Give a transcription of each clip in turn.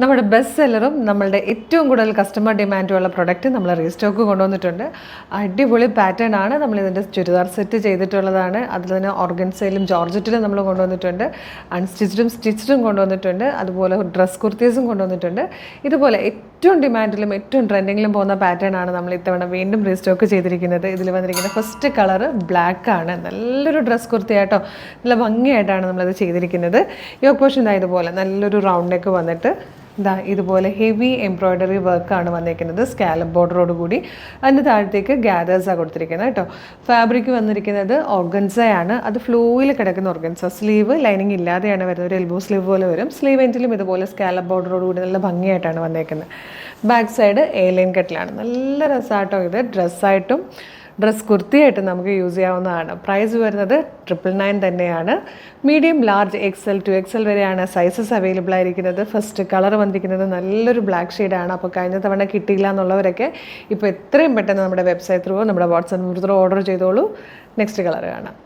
നമ്മുടെ ബെസ്റ്റ് സെല്ലറും നമ്മളുടെ ഏറ്റവും കൂടുതൽ കസ്റ്റമർ ഡിമാൻഡുള്ള പ്രൊഡക്റ്റ് നമ്മൾ റീസ്റ്റോക്ക് കൊണ്ടുവന്നിട്ടുണ്ട്. അടിപൊളി പാറ്റേൺ ആണ്. നമ്മളിതിൻ്റെ ചുരിദാർ സെറ്റ് ചെയ്തിട്ടുള്ളതാണ്. അതിൽ തന്നെ ഓർഗൻസയിലും ജോർജറ്റിലും നമ്മൾ കൊണ്ടുവന്നിട്ടുണ്ട്. അൺസ്റ്റിച്ചഡും സ്റ്റിച്ചഡും കൊണ്ടുവന്നിട്ടുണ്ട്. അതുപോലെ ഡ്രസ് കുർത്തീസും കൊണ്ടുവന്നിട്ടുണ്ട്. ഇതുപോലെ ഏറ്റവും ഡിമാൻഡിലും ഏറ്റവും ട്രെൻഡിങ്ങിലും പോകുന്ന പാറ്റേൺ ആണ് നമ്മൾ ഇത്തവണ വീണ്ടും റീസ്റ്റോക്ക് ചെയ്തിരിക്കുന്നത്. ഇതിൽ വന്നിരിക്കുന്ന ഫസ്റ്റ് കളർ ബ്ലാക്ക് ആണ്. നല്ലൊരു ഡ്രസ് കുർത്തിയായിട്ടോ നല്ല ഭംഗിയായിട്ടാണ് നമ്മളത് ചെയ്തിരിക്കുന്നത്. യോക്ക് പോർഷൻ ഇതുപോലെ നല്ലൊരു റൗണ്ട് നെക്ക് വന്നിട്ട് ഇതുപോലെ ഹെവി എംബ്രോയ്ഡറി വർക്കാണ് വന്നിരിക്കുന്നത്. സ്കാലപ്പ് ബോർഡറോട് കൂടി അതിൻ്റെ താഴത്തേക്ക് ഗ്യാദേഴ്സാണ് കൊടുത്തിരിക്കുന്നത് കേട്ടോ. ഫാബ്രിക് വന്നിരിക്കുന്നത് ഓർഗൻസയാണ്. അത് ഫ്ലോയിൽ കിടക്കുന്ന ഓർഗൻസ. സ്ലീവ് ലൈനിങ് ഇല്ലാതെയാണ് വരുന്നത്. ഒരു എൽബോ സ്ലീവ് പോലെ വരും. സ്ലീവ് എൻഡിലും ഇതുപോലെ സ്കാലപ്പ് ബോർഡറോട് കൂടി നല്ല ഭംഗിയായിട്ടാണ് വന്നിരിക്കുന്നത്. ബാക്ക് സൈഡ് എ ലൈൻ കട്ടിലാണ്. നല്ല രസമായിട്ടോ ഇത്. ഡ്രസ്സായിട്ടും ഡ്രസ് കുർത്തിയായിട്ട് നമുക്ക് യൂസ് ചെയ്യാവുന്നതാണ്. പ്രൈസ് വരുന്നത് 999 തന്നെയാണ്. Medium, large, XL to XL വരെയാണ് സൈസസ് അവൈലബിൾ ആയിരിക്കുന്നത്. ഫസ്റ്റ് കളർ വന്നിരിക്കുന്നത് നല്ലൊരു ബ്ലാക്ക് ഷെയ്ഡാണ്. അപ്പോൾ കഴിഞ്ഞ തവണ കിട്ടിയില്ല എന്നുള്ളവരൊക്കെ ഇപ്പോൾ എത്രയും പെട്ടെന്ന് നമ്മുടെ വെബ്സൈറ്റ് ത്രൂ നമ്മുടെ വാട്സാപ്പ് നമ്പർ ത്രൂ ഓർഡർ ചെയ്തോളൂ. നെക്സ്റ്റ് കളർ കാണാം.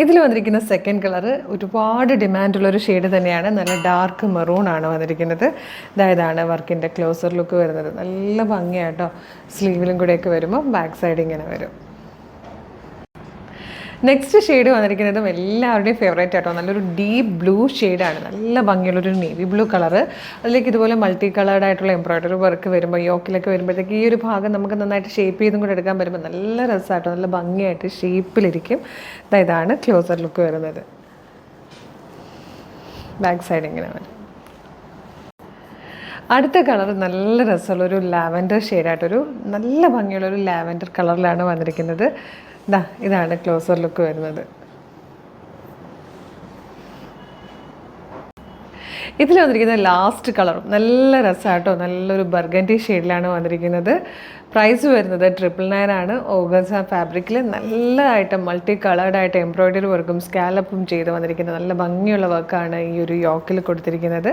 ഇതിൽ വന്നിരിക്കുന്ന സെക്കൻഡ് കളർ ഒരുപാട് ഡിമാൻഡുള്ളൊരു ഷെയ്ഡ് തന്നെയാണ്. നല്ല ഡാർക്ക് മെറൂൺ ആണ് വന്നിരിക്കുന്നത്. ഇതാണ് വർക്കിൻ്റെ ക്ലോസർ ലുക്ക് വരുന്നത്. നല്ല ഭംഗിയായിട്ടോ. സ്ലീവിലും കൂടെയൊക്കെ വരുമ്പോൾ ബാക്ക് സൈഡ് ഇങ്ങനെ വരും. നെക്സ്റ്റ് ഷെയ്ഡ് വന്നിരിക്കുന്നതും എല്ലാവരുടെയും ഫേവറേറ്റ് ആട്ടോ. നല്ലൊരു ഡീപ്പ് ബ്ലൂ ഷെയ്ഡാണ്. നല്ല ഭംഗിയുള്ളൊരു നേവി ബ്ലൂ കളറ്. അതിലേക്ക് ഇതുപോലെ മൾട്ടി കളേർഡ് ആയിട്ടുള്ള എംബ്രോയ്ഡറി വർക്ക് വരുമ്പോൾ യോക്കിലൊക്കെ വരുമ്പോഴത്തേക്ക് ഈ ഒരു ഭാഗം നമുക്ക് നന്നായിട്ട് ഷേപ്പ് ചെയ്തും കൂടെ എടുക്കാൻ വരുമ്പോൾ നല്ല രസമായിട്ടോ. നല്ല ഭംഗിയായിട്ട് ഷേപ്പിലിരിക്കും. ഇതാണ് ക്ലോസർ ലുക്ക് വരുന്നത്. ബാക്ക് സൈഡ് ഇങ്ങനെ വരും. അടുത്ത കളർ നല്ല രസമുള്ളൊരു ലാവൻഡർ ഷെയ്ഡായിട്ടൊരു നല്ല ഭംഗിയുള്ളൊരു ലാവൻഡർ കളറിലാണ് വന്നിരിക്കുന്നത്. ഇതാണ് ക്ലോസർ ലുക്ക് വരുന്നത്. ഇതിൽ വന്നിരിക്കുന്ന ലാസ്റ്റ് കളറും നല്ല രസമായിട്ടോ. നല്ലൊരു ബർഗൻഡി ഷെയ്ഡിലാണ് വന്നിരിക്കുന്നത്. പ്രൈസ് വരുന്നത് 999 ആണ്. ഓർഗൻസ ഫാബ്രിക്കിൽ നല്ലതായിട്ട് മൾട്ടി കളേർഡായിട്ട് എംബ്രോയ്ഡറി വർക്കും സ്കാലപ്പും ചെയ്ത് വന്നിരിക്കുന്നത് നല്ല ഭംഗിയുള്ള വർക്കാണ് ഈ ഒരു യോക്കിൽ കൊടുത്തിരിക്കുന്നത്.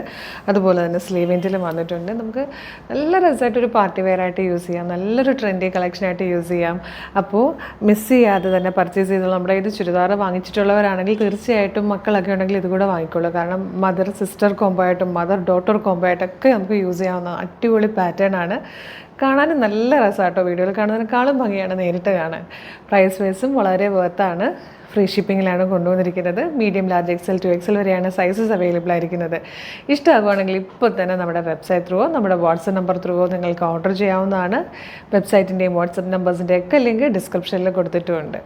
അതുപോലെ തന്നെ സ്ലീവെൻറ്റിലും വന്നിട്ടുണ്ട്. നമുക്ക് നല്ല രസമായിട്ടൊരു പാർട്ടി വെയർ ആയിട്ട് യൂസ് ചെയ്യാം. നല്ലൊരു ട്രെൻഡി കളക്ഷനായിട്ട് യൂസ് ചെയ്യാം. അപ്പോൾ മിസ് ചെയ്യാതെ തന്നെ പർച്ചേസ് ചെയ്തോളൂ. നമ്മുടെ ഇത് ചുരിദാർ വാങ്ങിച്ചിട്ടുള്ളവരാണെങ്കിൽ തീർച്ചയായിട്ടും മക്കളൊക്കെ ഉണ്ടെങ്കിൽ ഇതുകൂടെ വാങ്ങിക്കോളൂ. കാരണം മദർ സിസ്റ്റർ കോംബോ ആയിട്ടും മദർ ഡോട്ടർ കോംബോ ആയിട്ടൊക്കെ നമുക്ക് യൂസ് ചെയ്യാവുന്ന അടിപൊളി പാറ്റേൺ ആണ്. കാണാനും നല്ല രസമാട്ടോ. വീഡിയോയിൽ കാണുന്നതിനേക്കാളും ഭംഗിയാണ് നേരിട്ട് കാണാൻ. പ്രൈസ് വൈസും വളരെ വേർത്താണ്. ഫ്രീ ഷിപ്പിങ്ങിലാണ് കൊണ്ടുവന്നിരിക്കുന്നത്. Medium, large, XL to XL വരെയാണ് സൈസസ് അവൈലബിൾ ആയിരിക്കുന്നത്. ഇഷ്ടമാകുവാണെങ്കിൽ ഇപ്പോൾ തന്നെ നമ്മുടെ വെബ്സൈറ്റ് ത്രൂവോ നമ്മുടെ വാട്സപ്പ് നമ്പർ ത്രൂവോ നിങ്ങൾക്ക് ഓർഡർ ചെയ്യാവുന്നതാണ്. വെബ്സൈറ്റിൻ്റെയും വാട്സപ്പ് നമ്പേഴ്സിൻ്റെയും ഒക്കെ ലിങ്ക് ഡിസ്ക്രിപ്ഷനിൽ കൊടുത്തിട്ടുമുണ്ട്.